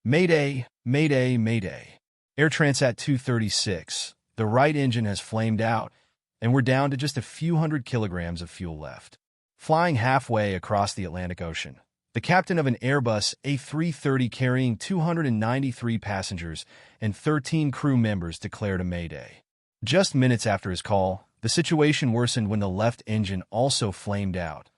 Mayday, mayday, mayday. Air Transat 236. The right engine has flamed out, and we're down to just a few hundred kilograms of fuel left. Flying halfway across the Atlantic Ocean, the captain of an Airbus A330 carrying 293 passengers and 13 crew members declared a mayday. Just minutes after his call, the situation worsened when the left engine also flamed out,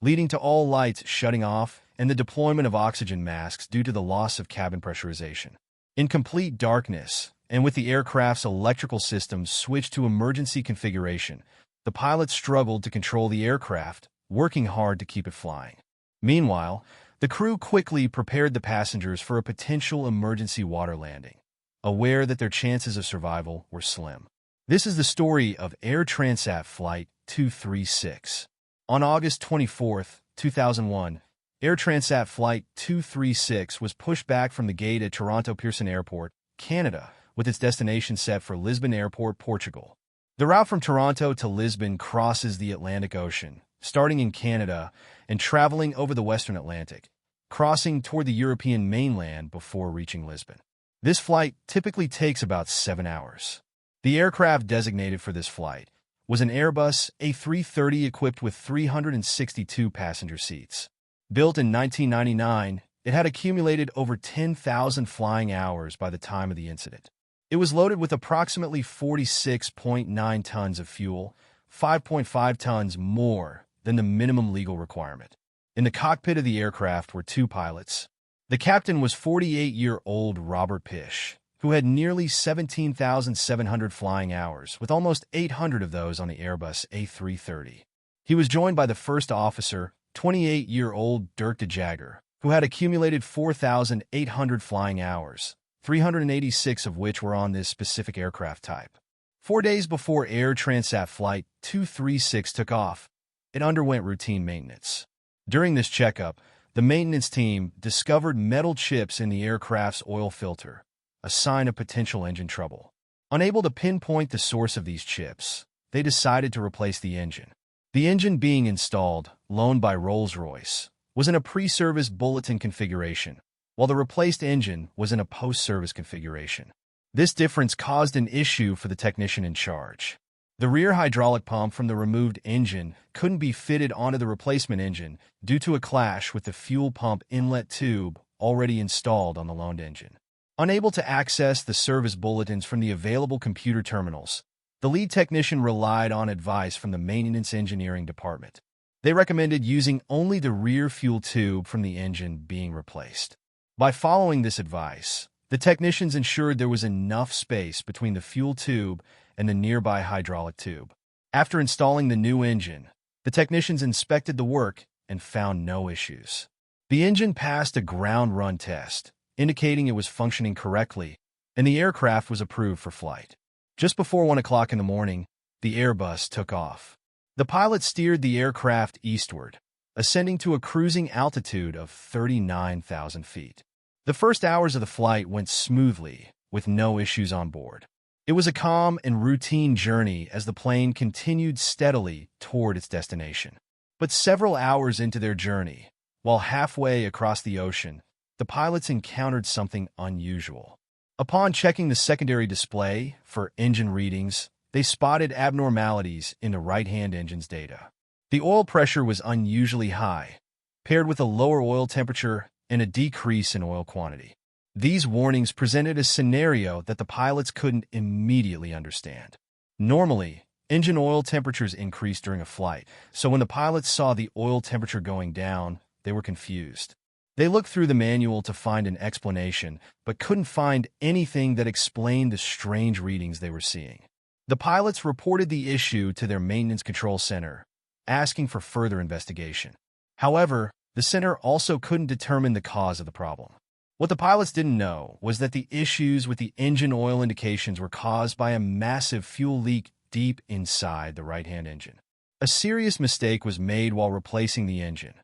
leading to all lights shutting off and the deployment of oxygen masks due to the loss of cabin pressurization. In complete darkness, and with the aircraft's electrical systems switched to emergency configuration, the pilots struggled to control the aircraft, working hard to keep it flying. Meanwhile, the crew quickly prepared the passengers for a potential emergency water landing, aware that their chances of survival were slim. This is the story of Air Transat Flight 236. On August 24, 2001, Air Transat Flight 236 was pushed back from the gate at Toronto Pearson Airport, Canada, with its destination set for Lisbon Airport, Portugal. The route from Toronto to Lisbon crosses the Atlantic Ocean, starting in Canada and traveling over the Western Atlantic, crossing toward the European mainland before reaching Lisbon. This flight typically takes about 7 hours. The aircraft designated for this flight was an Airbus A330 equipped with 362 passenger seats. Built in 1999, it had accumulated over 10,000 flying hours by the time of the incident. It was loaded with approximately 46.9 tons of fuel, 5.5 tons more than the minimum legal requirement. In the cockpit of the aircraft were 2 pilots. The captain was 48-year-old Robert Pish, who had nearly 17,700 flying hours, with almost 800 of those on the Airbus A330. He was joined by the first officer, 28-year-old Dirk de Jager, who had accumulated 4,800 flying hours, 386 of which were on this specific aircraft type. 4 days before Air Transat Flight 236 took off, it underwent routine maintenance. During this checkup, the maintenance team discovered metal chips in the aircraft's oil filter, a sign of potential engine trouble. Unable to pinpoint the source of these chips, they decided to replace the engine. The engine being installed, loaned by Rolls-Royce, was in a pre-service bulletin configuration, while the replaced engine was in a post-service configuration. This difference caused an issue for the technician in charge. The rear hydraulic pump from the removed engine couldn't be fitted onto the replacement engine due to a clash with the fuel pump inlet tube already installed on the loaned engine. Unable to access the service bulletins from the available computer terminals, the lead technician relied on advice from the maintenance engineering department. They recommended using only the rear fuel tube from the engine being replaced. By following this advice, the technicians ensured there was enough space between the fuel tube and the nearby hydraulic tube. After installing the new engine, the technicians inspected the work and found no issues. The engine passed a ground run test, indicating it was functioning correctly, and the aircraft was approved for flight. Just before 1 o'clock in the morning, the Airbus took off. The pilot steered the aircraft eastward, ascending to a cruising altitude of 39,000 feet. The first hours of the flight went smoothly, with no issues on board. It was a calm and routine journey as the plane continued steadily toward its destination. But several hours into their journey, while halfway across the ocean, the pilots encountered something unusual. Upon checking the secondary display for engine readings, they spotted abnormalities in the right-hand engine's data. The oil pressure was unusually high, paired with a lower oil temperature and a decrease in oil quantity. These warnings presented a scenario that the pilots couldn't immediately understand. Normally, engine oil temperatures increase during a flight, so when the pilots saw the oil temperature going down, they were confused. They looked through the manual to find an explanation, but couldn't find anything that explained the strange readings they were seeing. The pilots reported the issue to their maintenance control center, asking for further investigation. However, the center also couldn't determine the cause of the problem. What the pilots didn't know was that the issues with the engine oil indications were caused by a massive fuel leak deep inside the right-hand engine. A serious mistake was made while replacing the engine.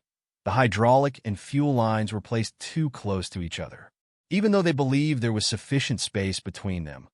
The hydraulic and fuel lines were placed too close to each other. Even though they believed there was sufficient space between them,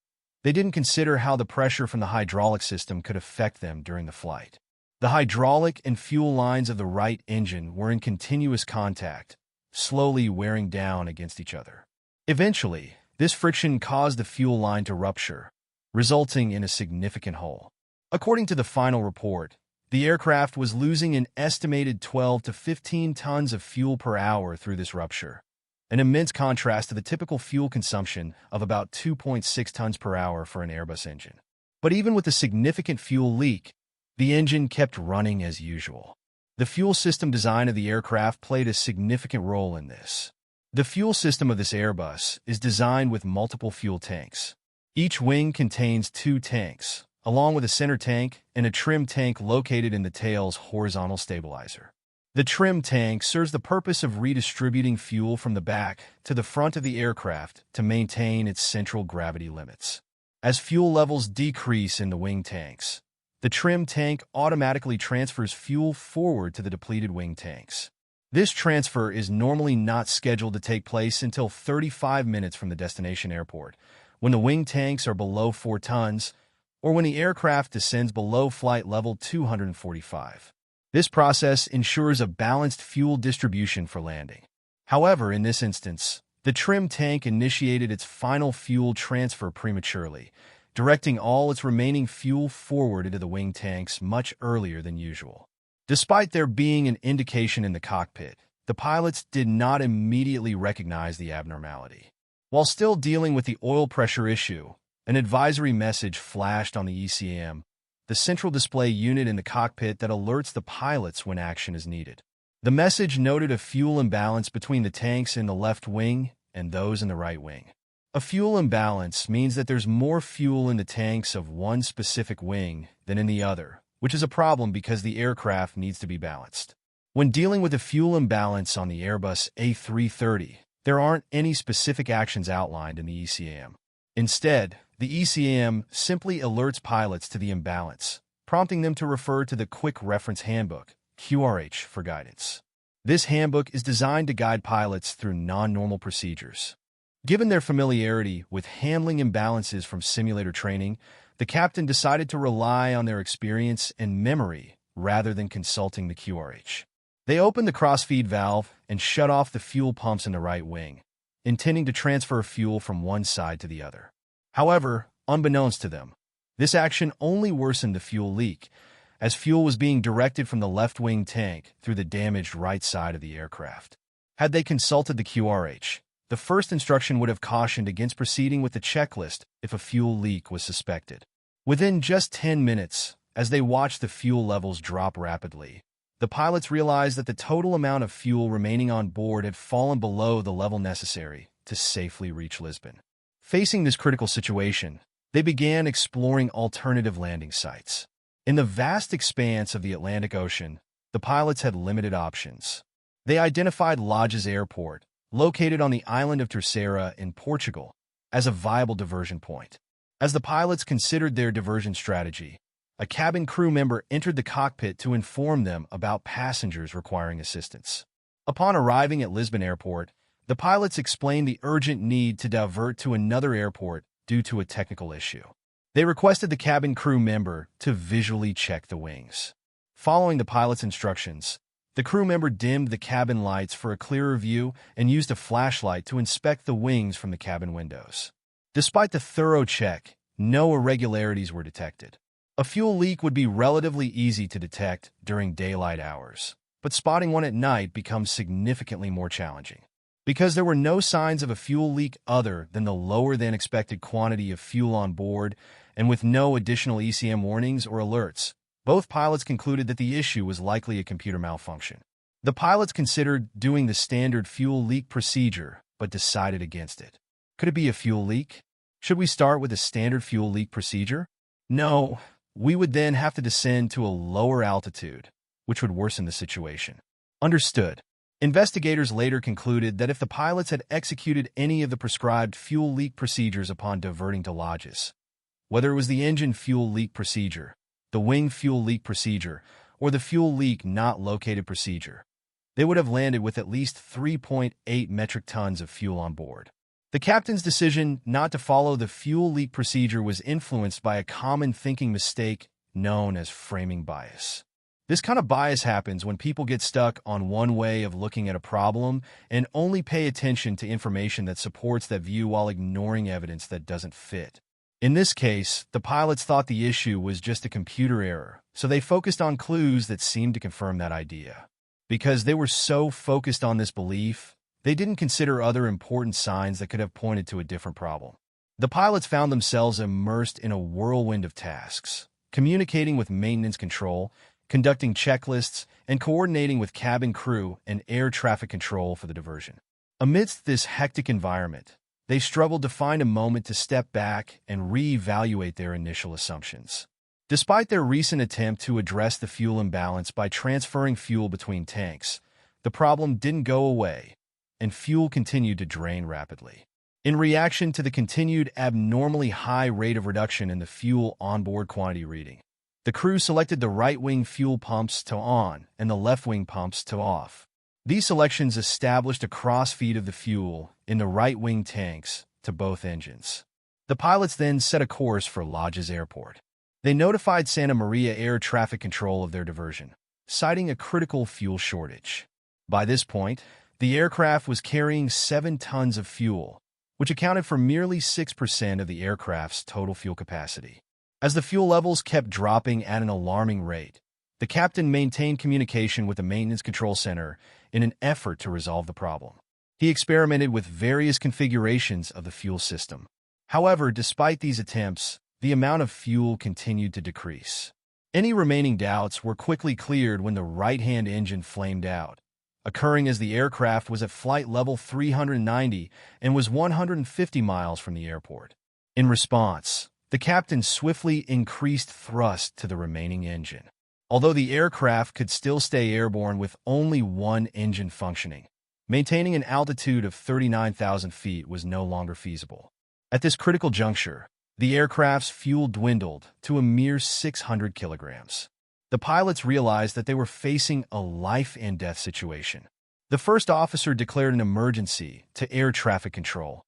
they didn't consider how the pressure from the hydraulic system could affect them during the flight. The hydraulic and fuel lines of the right engine were in continuous contact, slowly wearing down against each other. Eventually, this friction caused the fuel line to rupture, resulting in a significant hole. According to the final report, the aircraft was losing an estimated 12 to 15 tons of fuel per hour through this rupture, an immense contrast to the typical fuel consumption of about 2.6 tons per hour for an Airbus engine. But even with the significant fuel leak, the engine kept running as usual. The fuel system design of the aircraft played a significant role in this. The fuel system of this Airbus is designed with multiple fuel tanks. Each wing contains 2 tanks, along with a center tank and a trim tank located in the tail's horizontal stabilizer. The trim tank serves the purpose of redistributing fuel from the back to the front of the aircraft to maintain its central gravity limits. As fuel levels decrease in the wing tanks, the trim tank automatically transfers fuel forward to the depleted wing tanks. This transfer is normally not scheduled to take place until 35 minutes from the destination airport, when the wing tanks are below 4 tons, or when the aircraft descends below flight level 245. This process ensures a balanced fuel distribution for landing. However, in this instance, the trim tank initiated its final fuel transfer prematurely, directing all its remaining fuel forward into the wing tanks much earlier than usual. Despite there being an indication in the cockpit, the pilots did not immediately recognize the abnormality. While still dealing with the oil pressure issue, an advisory message flashed on the ECM, the central display unit in the cockpit that alerts the pilots when action is needed. The message noted a fuel imbalance between the tanks in the left wing and those in the right wing. A fuel imbalance means that there's more fuel in the tanks of one specific wing than in the other, which is a problem because the aircraft needs to be balanced. When dealing with a fuel imbalance on the Airbus A330, there aren't any specific actions outlined in the ECM. Instead, the ECM simply alerts pilots to the imbalance, prompting them to refer to the Quick Reference Handbook, QRH, for guidance. This handbook is designed to guide pilots through non-normal procedures. Given their familiarity with handling imbalances from simulator training, the captain decided to rely on their experience and memory rather than consulting the QRH. They opened the crossfeed valve and shut off the fuel pumps in the right wing, intending to transfer fuel from one side to the other. However, unbeknownst to them, this action only worsened the fuel leak, as fuel was being directed from the left wing tank through the damaged right side of the aircraft. Had they consulted the QRH, the first instruction would have cautioned against proceeding with the checklist if a fuel leak was suspected. Within just 10 minutes, as they watched the fuel levels drop rapidly, the pilots realized that the total amount of fuel remaining on board had fallen below the level necessary to safely reach Lisbon. Facing this critical situation, they began exploring alternative landing sites. In the vast expanse of the Atlantic Ocean, the pilots had limited options. They identified Lodges Airport, located on the island of Terceira in Portugal, as a viable diversion point. As the pilots considered their diversion strategy, a cabin crew member entered the cockpit to inform them about passengers requiring assistance. Upon arriving at Lisbon Airport, the pilots explained the urgent need to divert to another airport due to a technical issue. They requested the cabin crew member to visually check the wings. Following the pilot's instructions, the crew member dimmed the cabin lights for a clearer view and used a flashlight to inspect the wings from the cabin windows. Despite the thorough check, no irregularities were detected. A fuel leak would be relatively easy to detect during daylight hours, but spotting one at night becomes significantly more challenging. Because there were no signs of a fuel leak other than the lower-than-expected quantity of fuel on board, and with no additional ECM warnings or alerts, both pilots concluded that the issue was likely a computer malfunction. The pilots considered doing the standard fuel leak procedure, but decided against it. Could it be a fuel leak? Should we start with a standard fuel leak procedure? No, we would then have to descend to a lower altitude, which would worsen the situation. Understood. Investigators later concluded that if the pilots had executed any of the prescribed fuel leak procedures upon diverting to Lodges, whether it was the engine fuel leak procedure, the wing fuel leak procedure, or the fuel leak not located procedure, they would have landed with at least 3.8 metric tons of fuel on board. The captain's decision not to follow the fuel leak procedure was influenced by a common thinking mistake known as framing bias. This kind of bias happens when people get stuck on one way of looking at a problem and only pay attention to information that supports that view while ignoring evidence that doesn't fit. In this case, the pilots thought the issue was just a computer error, so they focused on clues that seemed to confirm that idea. Because they were so focused on this belief, they didn't consider other important signs that could have pointed to a different problem. The pilots found themselves immersed in a whirlwind of tasks, communicating with maintenance control, conducting checklists, and coordinating with cabin crew and air traffic control for the diversion. Amidst this hectic environment, they struggled to find a moment to step back and reevaluate their initial assumptions. Despite their recent attempt to address the fuel imbalance by transferring fuel between tanks, the problem didn't go away, and fuel continued to drain rapidly. In reaction to the continued abnormally high rate of reduction in the fuel onboard quantity reading, the crew selected the right-wing fuel pumps to on and the left-wing pumps to off. These selections established a cross-feed of the fuel in the right-wing tanks to both engines. The pilots then set a course for Lodge's Airport. They notified Santa Maria Air Traffic Control of their diversion, citing a critical fuel shortage. By this point, the aircraft was carrying 7 tons of fuel, which accounted for merely 6% of the aircraft's total fuel capacity. As the fuel levels kept dropping at an alarming rate, the captain maintained communication with the maintenance control center in an effort to resolve the problem. He experimented with various configurations of the fuel system. However, despite these attempts, the amount of fuel continued to decrease. Any remaining doubts were quickly cleared when the right-hand engine flamed out, occurring as the aircraft was at flight level 390 and was 150 miles from the airport. In response, the captain swiftly increased thrust to the remaining engine. Although the aircraft could still stay airborne with only one engine functioning, maintaining an altitude of 39,000 feet was no longer feasible. At this critical juncture, the aircraft's fuel dwindled to a mere 600 kilograms. The pilots realized that they were facing a life-and-death situation. The first officer declared an emergency to air traffic control.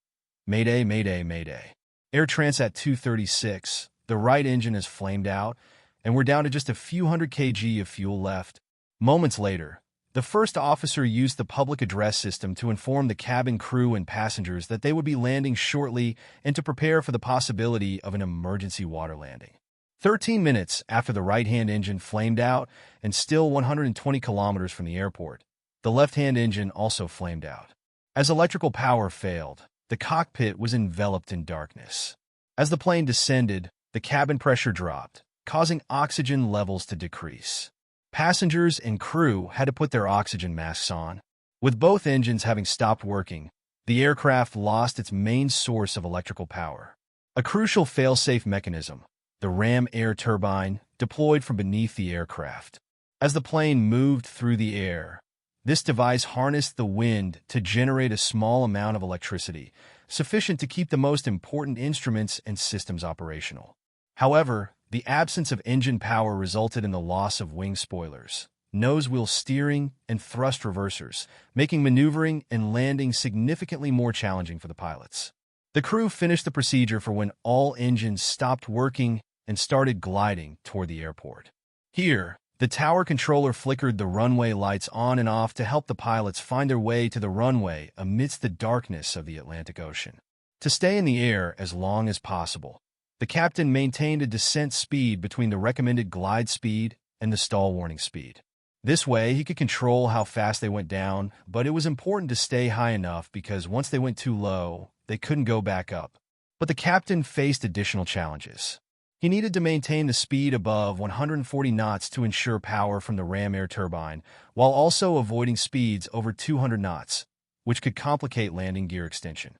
Mayday, mayday, mayday. Air Transat 236, the right engine has flamed out, and we're down to just a few hundred kg of fuel left. Moments later, the first officer used the public address system to inform the cabin crew and passengers that they would be landing shortly and to prepare for the possibility of an emergency water landing. 13 minutes after the right-hand engine flamed out and still 120 kilometers from the airport, the left-hand engine also flamed out. As electrical power failed, the cockpit was enveloped in darkness. As the plane descended, the cabin pressure dropped, causing oxygen levels to decrease. Passengers and crew had to put their oxygen masks on. With both engines having stopped working, the aircraft lost its main source of electrical power. A crucial fail-safe mechanism, the ram air turbine, deployed from beneath the aircraft. As the plane moved through the air, this device harnessed the wind to generate a small amount of electricity, sufficient to keep the most important instruments and systems operational. However, the absence of engine power resulted in the loss of wing spoilers, nose wheel steering, and thrust reversers, making maneuvering and landing significantly more challenging for the pilots. The crew finished the procedure for when all engines stopped working and started gliding toward the airport. Here, the tower controller flickered the runway lights on and off to help the pilots find their way to the runway amidst the darkness of the Atlantic Ocean. To stay in the air as long as possible, the captain maintained a descent speed between the recommended glide speed and the stall warning speed. This way, he could control how fast they went down, but it was important to stay high enough because once they went too low, they couldn't go back up. But the captain faced additional challenges. He needed to maintain the speed above 140 knots to ensure power from the ram air turbine, while also avoiding speeds over 200 knots, which could complicate landing gear extension.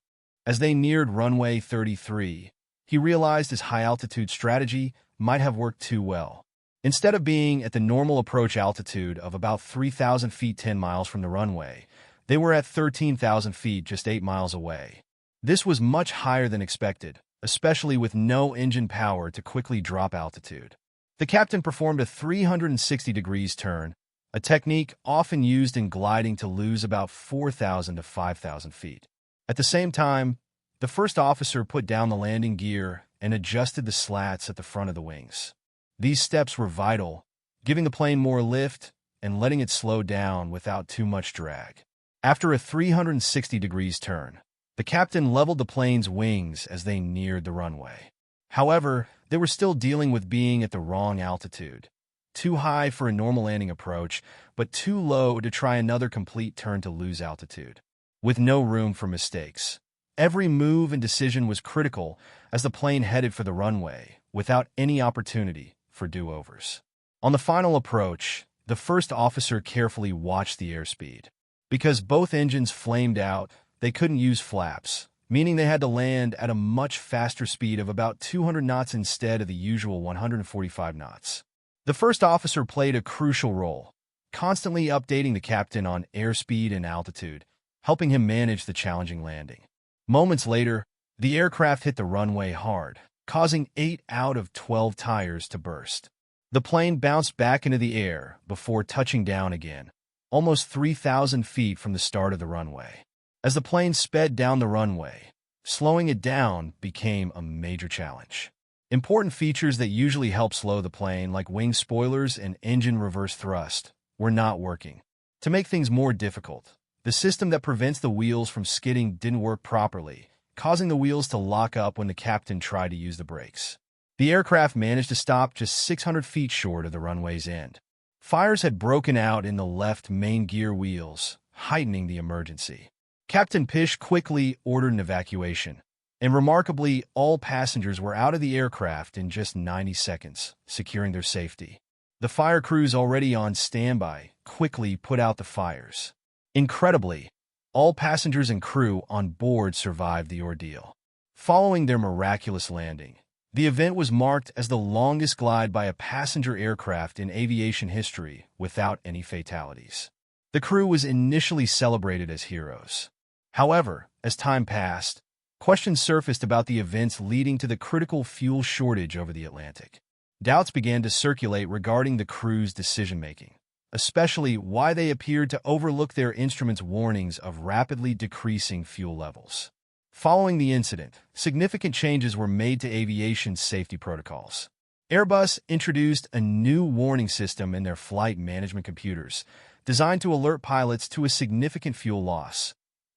As they neared runway 33, he realized his high-altitude strategy might have worked too well. Instead of being at the normal approach altitude of about 3,000 feet 10 miles from the runway, they were at 13,000 feet just 8 miles away. This was much higher than expected, especially with no engine power to quickly drop altitude. The captain performed a 360 degrees turn, a technique often used in gliding to lose about 4,000 to 5,000 feet. At the same time, the first officer put down the landing gear and adjusted the slats at the front of the wings. These steps were vital giving the plane more lift and letting it slow down without too much drag. After a 360 degrees turn, the captain leveled the plane's wings as they neared the runway. However, they were still dealing with being at the wrong altitude. Too high for a normal landing approach, but too low to try another complete turn to lose altitude. With no room for mistakes. Every move and decision was critical as the plane headed for the runway, without any opportunity for do-overs. On the final approach, the first officer carefully watched the airspeed. Because both engines flamed out, they couldn't use flaps, meaning they had to land at a much faster speed of about 200 knots instead of the usual 145 knots. The first officer played a crucial role, constantly updating the captain on airspeed and altitude, helping him manage the challenging landing. Moments later, the aircraft hit the runway hard, causing 8 out of 12 tires to burst. The plane bounced back into the air before touching down again, almost 3,000 feet from the start of the runway. As the plane sped down the runway, slowing it down became a major challenge. Important features that usually help slow the plane, like wing spoilers and engine reverse thrust, were not working. To make things more difficult, the system that prevents the wheels from skidding didn't work properly, causing the wheels to lock up when the captain tried to use the brakes. The aircraft managed to stop just 600 feet short of the runway's end. Fires had broken out in the left main gear wheels, heightening the emergency. Captain Pish quickly ordered an evacuation, and remarkably, all passengers were out of the aircraft in just 90 seconds, securing their safety. The fire crews already on standby quickly put out the fires. Incredibly, all passengers and crew on board survived the ordeal. Following their miraculous landing, the event was marked as the longest glide by a passenger aircraft in aviation history without any fatalities. The crew was initially celebrated as heroes. However, as time passed, questions surfaced about the events leading to the critical fuel shortage over the Atlantic. Doubts began to circulate regarding the crew's decision-making, especially why they appeared to overlook their instruments' warnings of rapidly decreasing fuel levels. Following the incident, significant changes were made to aviation safety protocols. Airbus introduced a new warning system in their flight management computers, designed to alert pilots to a significant fuel loss,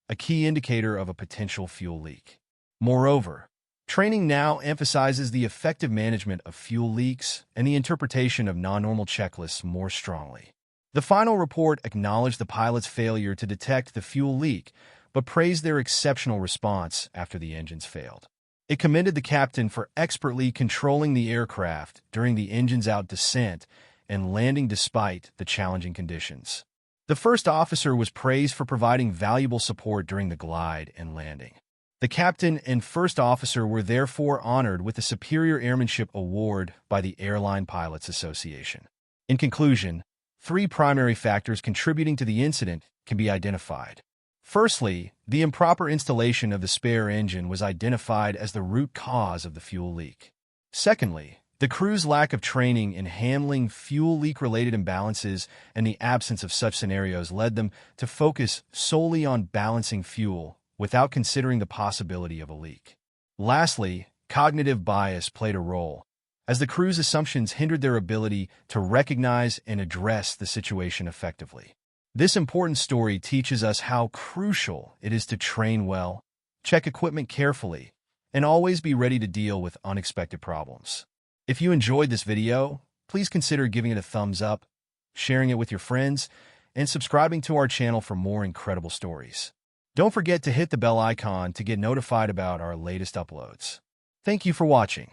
a key indicator of a potential fuel leak. Moreover, training now emphasizes the effective management of fuel leaks and the interpretation of non-normal checklists more strongly. The final report acknowledged the pilot's failure to detect the fuel leak, but praised their exceptional response after the engines failed. It commended the captain for expertly controlling the aircraft during the engines-out descent and landing despite the challenging conditions. The first officer was praised for providing valuable support during the glide and landing. The captain and first officer were therefore honored with the Superior Airmanship Award by the Airline Pilots Association. In conclusion, 3 primary factors contributing to the incident can be identified. Firstly, the improper installation of the spare engine was identified as the root cause of the fuel leak. Secondly, the crew's lack of training in handling fuel leak-related imbalances and the absence of such scenarios led them to focus solely on balancing fuel without considering the possibility of a leak. Lastly, cognitive bias played a role, as the crew's assumptions hindered their ability to recognize and address the situation effectively. This important story teaches us how crucial it is to train well, check equipment carefully, and always be ready to deal with unexpected problems. If you enjoyed this video, please consider giving it a thumbs up, sharing it with your friends, and subscribing to our channel for more incredible stories. Don't forget to hit the bell icon to get notified about our latest uploads. Thank you for watching.